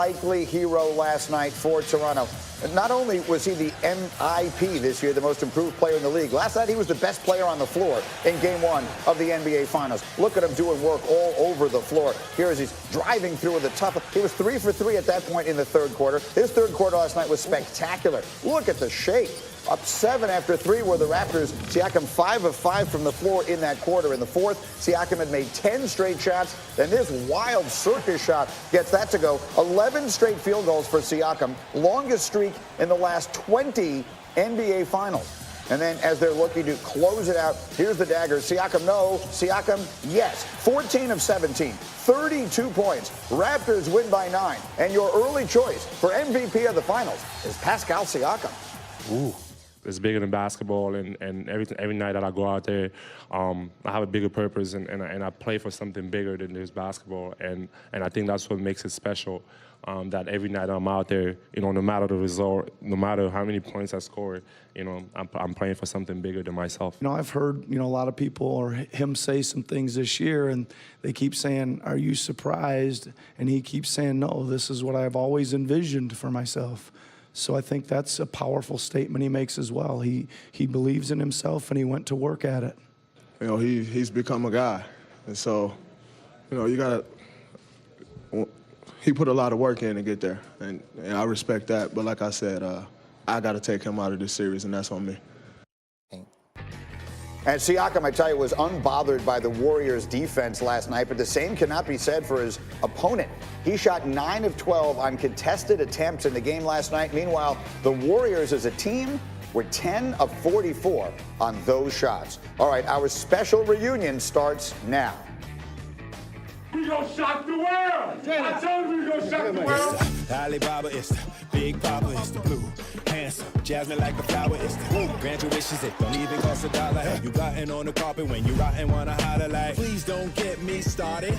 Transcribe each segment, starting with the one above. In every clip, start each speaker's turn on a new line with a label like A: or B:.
A: unlikely hero last night for Toronto. Not only was he the MIP this year, the most improved player in the league, last night he was the best player on the floor in Game 1 of the NBA Finals. Look at him doing work all over the floor. Here as he's driving through with the tough. He was 3 for 3 at that point in the third quarter. His third quarter last night was spectacular. Look at the shape. Up 7 after 3 were the Raptors. Siakam 5 of 5 from the floor in that quarter. In the fourth, Siakam had made 10 straight shots. Then this wild circus shot gets that to go. 11 straight field goals for Siakam. Longest streak in the last 20 NBA Finals. And then as they're looking to close it out, here's the dagger. Siakam, no. Siakam, yes. 14 of 17. 32 points. Raptors win by 9. And your early choice for MVP of the Finals is Pascal Siakam.
B: Ooh. It's bigger than basketball, and every night that I go out there, I have a bigger purpose, and I play for something bigger than just basketball, and I think that's what makes it special. That every night I'm out there, no matter the result, no matter how many points I score, I'm playing for something bigger than myself.
C: I've heard, a lot of people or him say some things this year, and they keep saying, "Are you surprised?" And he keeps saying, "No, this is what I've always envisioned for myself." So I think that's a powerful statement he makes as well. He believes in himself, and he went to work at it.
D: He's become a guy. And so, you got to – he put a lot of work in to get there, and I respect that. But like I said, I got to take him out of this series, and that's on me.
A: And Siakam, I tell you, was unbothered by the Warriors' defense last night, but the same cannot be said for his opponent. He shot 9 of 12 on contested attempts in the game last night. Meanwhile, the Warriors as a team were 10 of 44 on those shots. All right, our special reunion starts now.
E: We gonna shock the world! I told you we gonna shock the world!
F: It's the Alibaba, it's the Big Papa, it's the blue. Handsome, jasmine like a flower, it's the graduations, it don't even cost $1. You rotting on the carpet when you rotting, wanna holler like, please don't get me started.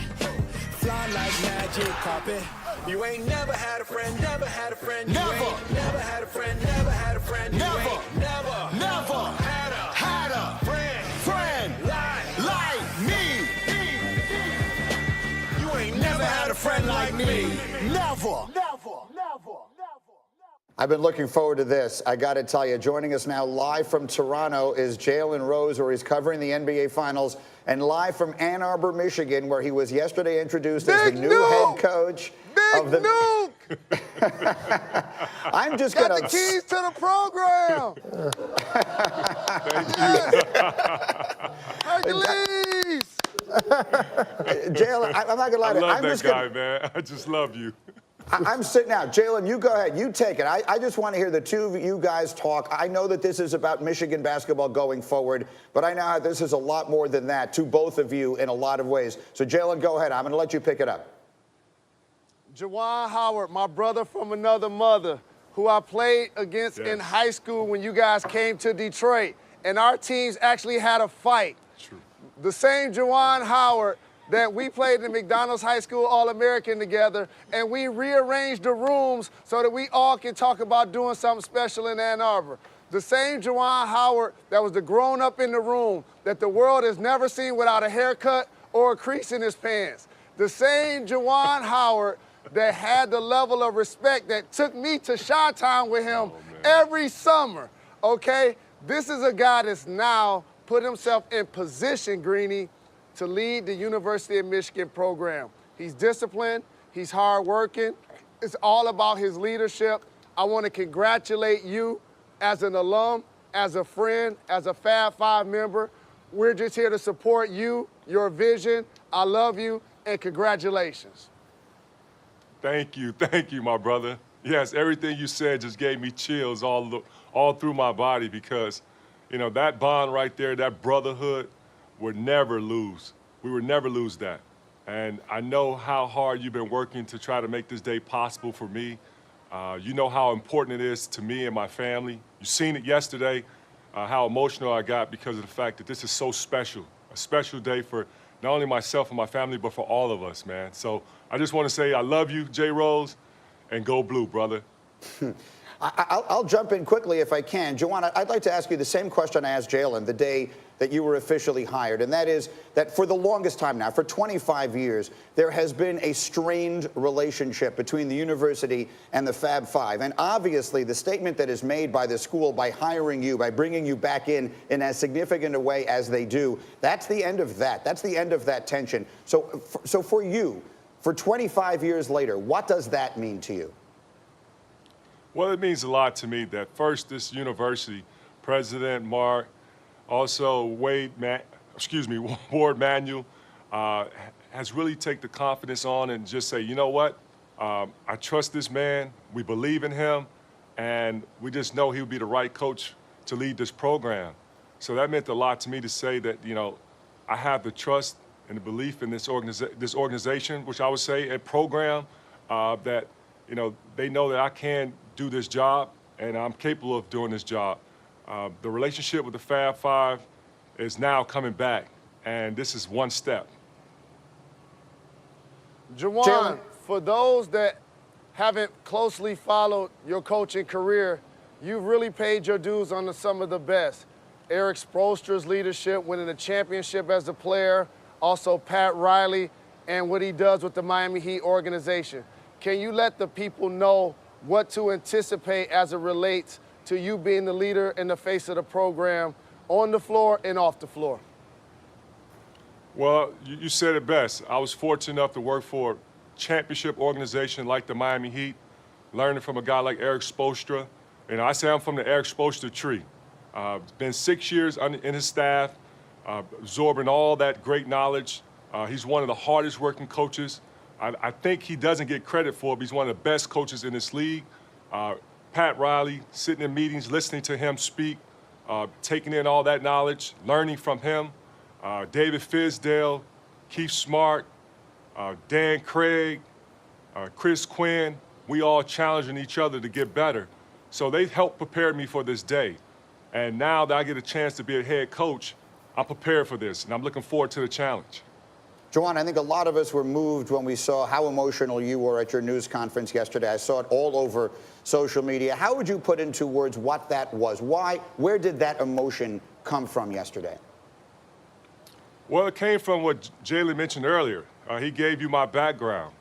F: Fly like magic carpet. You ain't never had a friend, never had a friend. Never! Never had a friend, never had a friend. Never! Never had a friend like me. You ain't never had a friend like me. Never.
A: I've been looking forward to this. I got to tell you, joining us now live from Toronto is Jalen Rose, where he's covering the NBA Finals, and live from Ann Arbor, Michigan, where he was yesterday introduced as the new head coach of the I'm just going to...
G: Got the keys to the program. Hercules.
A: Jalen, I'm not going to lie to you.
B: I love that guy, man. I just love you.
A: I'm sitting out. Jalen, you go ahead. You take it. I just want to hear the two of you guys talk. I know that this is about Michigan basketball going forward, but I know this is a lot more than that to both of you in a lot of ways. So, Jalen, go ahead. I'm going to let you pick it up.
G: Juwan Howard, my brother from another mother, who I played against in high school when you guys came to Detroit, and our teams actually had a fight.
B: True.
G: The same Juwan Howard that we played in McDonald's High School All-American together, and we rearranged the rooms so that we all can talk about doing something special in Ann Arbor. The same Juwan Howard that was the grown-up in the room that the world has never seen without a haircut or a crease in his pants. The same Juwan Howard that had the level of respect that took me to Chi-Town with him every summer, okay? This is a guy that's now put himself in position, Greeny, to lead the University of Michigan program. He's disciplined, he's hardworking. It's all about his leadership. I want to congratulate you as an alum, as a friend, as a Fab Five member. We're just here to support you, your vision. I love you, and congratulations.
B: Thank you, my brother. Yes, everything you said just gave me chills all through my body because, that bond right there, that brotherhood, would never lose. We would never lose that. And I know how hard you've been working to try to make this day possible for me. You know how important it is to me and my family. You've seen it yesterday, how emotional I got because of the fact that this is so special, a special day for not only myself and my family, but for all of us, man. So I just want to say I love you, J. Rose, and go blue, brother.
A: I'll jump in quickly if I can. Juwan, I'd like to ask you the same question I asked Jalen the day that you were officially hired, and that is that for the longest time now, for 25 years, there has been a strained relationship between the university and the Fab Five. And obviously, the statement that is made by the school by hiring you, by bringing you back in as significant a way as they do, that's the end of that. That's the end of that tension. So for you, for 25 years later, what does that mean to you?
B: Well, it means a lot to me that first, this university, President Mark, also Ward Manuel, has really taken the confidence on and just say, you know what, I trust this man, we believe in him, and we just know he'll be the right coach to lead this program. So that meant a lot to me to say that, you know, I have the trust and the belief in this organization, which I would say a program that, you know, they know that I can do this job and I'm capable of doing this job. The relationship with the Fab Five is now coming back, and this is one step.
G: Juwan, for those that haven't closely followed your coaching career, you've really paid your dues under some of the best. Eric Spoelstra's leadership, winning a championship as a player, also Pat Riley, and what he does with the Miami Heat organization. Can you let the people know what to anticipate as it relates to you being the leader and the face of the program on the floor and off the floor?
B: Well, you said it best. I was fortunate enough to work for a championship organization like the Miami Heat, learning from a guy like Eric Spoelstra. And I say I'm from the Eric Spoelstra tree. Been 6 years in his staff, absorbing all that great knowledge. He's one of the hardest working coaches. I think he doesn't get credit for it, but he's one of the best coaches in this league. Pat Riley, sitting in meetings, listening to him speak, taking in all that knowledge, learning from him. David Fizdale, Keith Smart, Dan Craig, Chris Quinn, we all challenging each other to get better. So they've helped prepare me for this day. And now that I get a chance to be a head coach, I'm prepared for this, and I'm looking forward to the challenge.
A: Juwan, I think a lot of us were moved when we saw how emotional you were at your news conference yesterday. I saw it all over social media. How would you put into words what that was? Why? Where did that emotion come from yesterday?
B: Well, it came from what Jalen mentioned earlier. He gave you my background.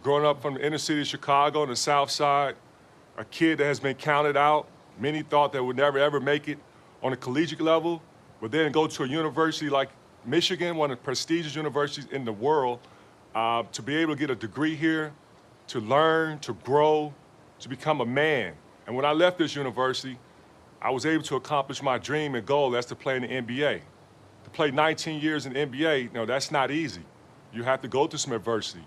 B: Growing up from the inner city of Chicago on the South Side, a kid that has been counted out. Many thought that would never, ever make it on a collegiate level, but then go to a university like Michigan, one of the prestigious universities in the world, to be able to get a degree here, to learn, to grow, to become a man. And when I left this university, I was able to accomplish my dream and goal, that's to play in the NBA. To play 19 years in the NBA, you know, that's not easy. You have to go through some adversity.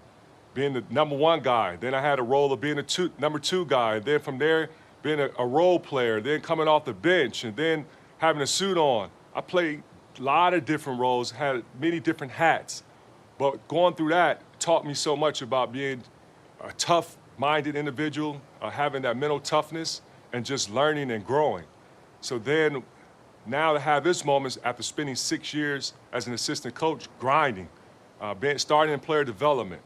B: Being the #1 guy, then I had a role of being a #2 guy, and then from there, being a role player, then coming off the bench, and then having a suit on. I played a lot of different roles, had many different hats, but going through that taught me so much about being a tough-minded individual, having that mental toughness, and just learning and growing. So then, now to have this moment after spending 6 years as an assistant coach, grinding, starting in player development,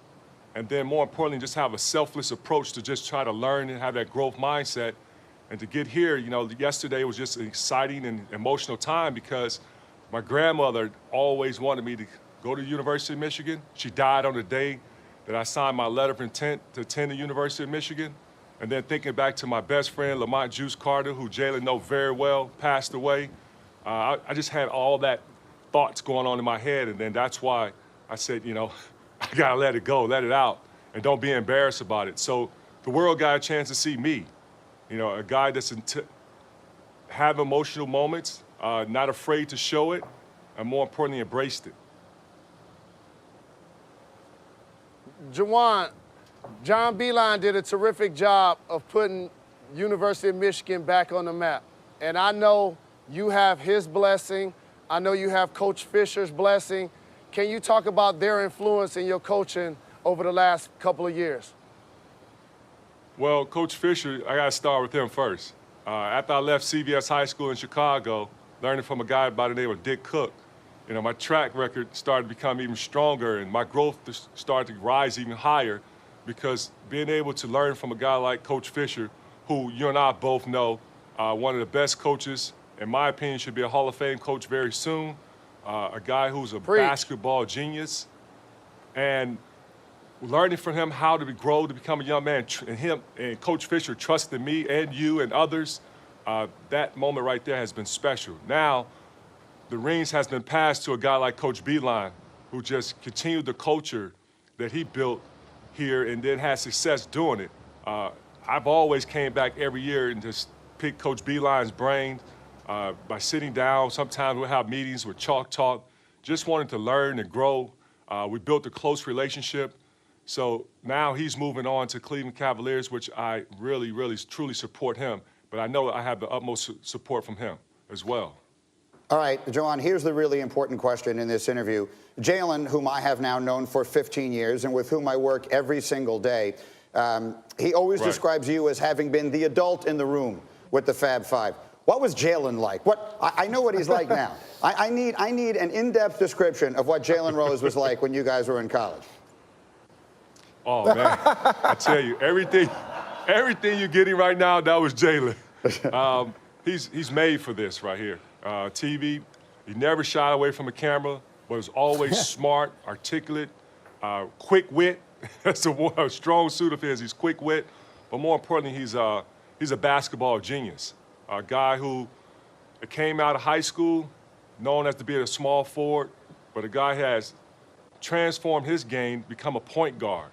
B: and then more importantly, just have a selfless approach to just try to learn and have that growth mindset. And to get here, you know, yesterday was just an exciting and emotional time because my grandmother always wanted me to go to the University of Michigan. She died on the day that I signed my letter of intent to attend the University of Michigan. And then thinking back to my best friend, Lamont Juice Carter, who Jalen knows very well, passed away. I just had all that thoughts going on in my head. And then that's why I said, you know, I gotta let it go, let it out, and don't be embarrassed about it. So the world got a chance to see me, you know, a guy that's have emotional moments, not afraid to show it, and more importantly, embraced it.
G: Juwan, John Beilein did a terrific job of putting University of Michigan back on the map. And I know you have his blessing. I know you have Coach Fisher's blessing. Can you talk about their influence in your coaching over the last couple of years?
B: Well, Coach Fisher, I got to start with him first. After I left CVS High School in Chicago, learning from a guy by the name of Dick Cook, you know, my track record started to become even stronger and my growth started to rise even higher because being able to learn from a guy like Coach Fisher, who you and I both know, one of the best coaches in my opinion, should be a Hall of Fame coach very soon. A guy who's a basketball genius. And learning from him how to grow to become a young man, and him and Coach Fisher trusted me and you and others, that moment right there has been special. Now, the reins has been passed to a guy like Coach Beilein, who just continued the culture that he built here and then had success doing it. I've always came back every year and just picked Coach Beilein's brain by sitting down. Sometimes we'll have meetings with chalk talk, just wanting to learn and grow. We built a close relationship. So now he's moving on to Cleveland Cavaliers, which I really, really, truly support him. But I know I have the utmost support from him as well.
A: All right, Juwan, here's the really important question in this interview. Jalen, whom I have now known for 15 years and with whom I work every single day, he always describes you as having been the adult in the room with the Fab Five. What was Jalen like? I know what he's like now. I need an in-depth description of what Jalen Rose was like when you guys were in college.
B: Oh, man, I tell you, everything you're getting right now, that was Jalen. He's made for this right here. TV, he never shied away from a camera, but was always smart, articulate, quick wit. That's a strong suit of his. He's quick wit, but more importantly, he's a basketball genius. A guy who came out of high school known as to be a small forward, but a guy has transformed his game, become a point guard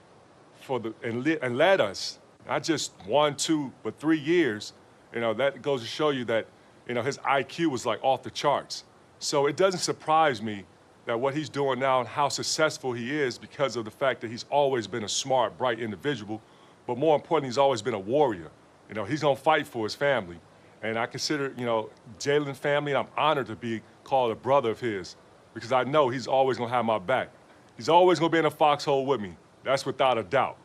B: and led us, not just 1, 2, but 3 years. You know, that goes to show you that, you know, his IQ was like off the charts. So it doesn't surprise me that what he's doing now and how successful he is because of the fact that he's always been a smart, bright individual, but more importantly, he's always been a warrior. You know, he's gonna fight for his family. And I consider, you know, Jalen family, and I'm honored to be called a brother of his because I know he's always gonna have my back. He's always gonna be in a foxhole with me. That's without a doubt.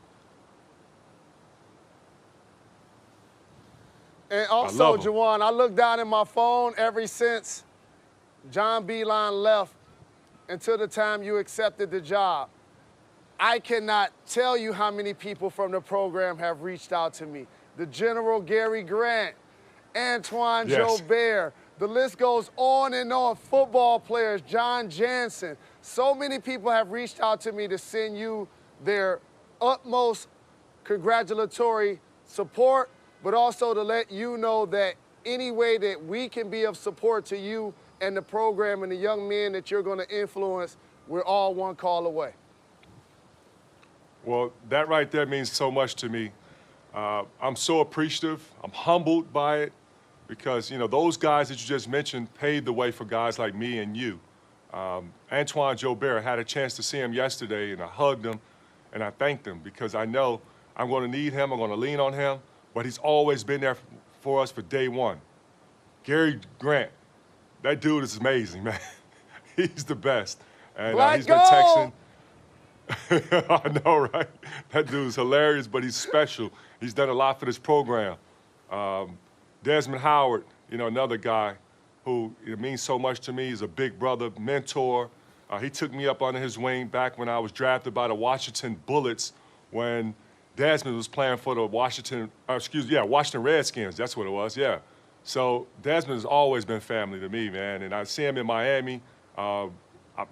G: And also, Juwan, I look down at my phone ever since John Beilein left until the time you accepted the job. I cannot tell you how many people from the program have reached out to me. The General Gary Grant, Antoine Jobert, the list goes on and on. Football players, John Jansen. So many people have reached out to me to send you their utmost congratulatory support, but also to let you know that any way that we can be of support to you and the program and the young men that you're going to influence, we're all one call away.
B: Well, that right there means so much to me. I'm so appreciative. I'm humbled by it because, you know, those guys that you just mentioned paved the way for guys like me and you. Antoine Jobert, I had a chance to see him yesterday, and I hugged him, and I thanked him because I know I'm going to need him, I'm going to lean on him, but he's always been there for us for day one. Gary Grant, that dude is amazing, man. He's the best. And he's been texting. I know, right? That dude's hilarious, but he's special. He's done a lot for this program. Desmond Howard, you know, another guy who it means so much to me. He's a big brother, mentor. He took me up under his wing back when I was drafted by the Washington Bullets when Desmond was playing for the Washington Redskins. That's what it was, yeah. So Desmond has always been family to me, man. And I see him in Miami. I'm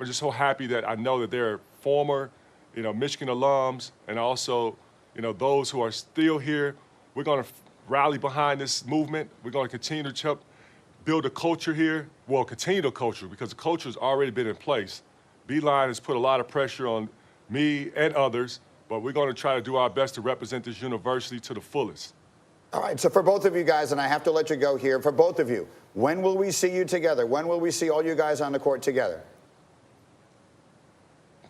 B: just so happy that I know that they're former, you know, Michigan alums, and also, you know, those who are still here. We're going to rally behind this movement. We're going to continue to build a culture here. Well, continue the culture because the culture has already been in place. Beilein has put a lot of pressure on me and others, but we're going to try to do our best to represent this university to the fullest.
A: All right, so for both of you guys, and I have to let you go here, for both of you, when will we see you together? When will we see all you guys on the court together?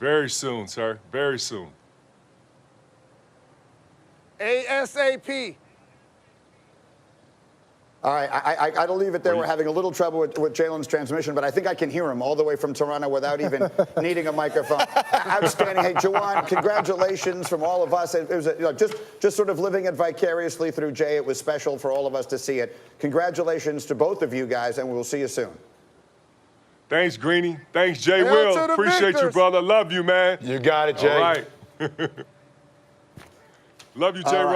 B: Very soon, sir. Very soon.
G: ASAP.
A: All right, I got to leave it there. We're having a little trouble with Jalen's transmission, but I think I can hear him all the way from Toronto without even needing a microphone. Outstanding. Hey, Juwan, congratulations from all of us. It was just sort of living it vicariously through Jay. It was special for all of us to see it. Congratulations to both of you guys, and we'll see you soon.
B: Thanks, Greeny. Thanks, Jay Will. Appreciate you, brother. Love you, man.
H: You got it, Jay.
B: All right. Love you, Jay Rose.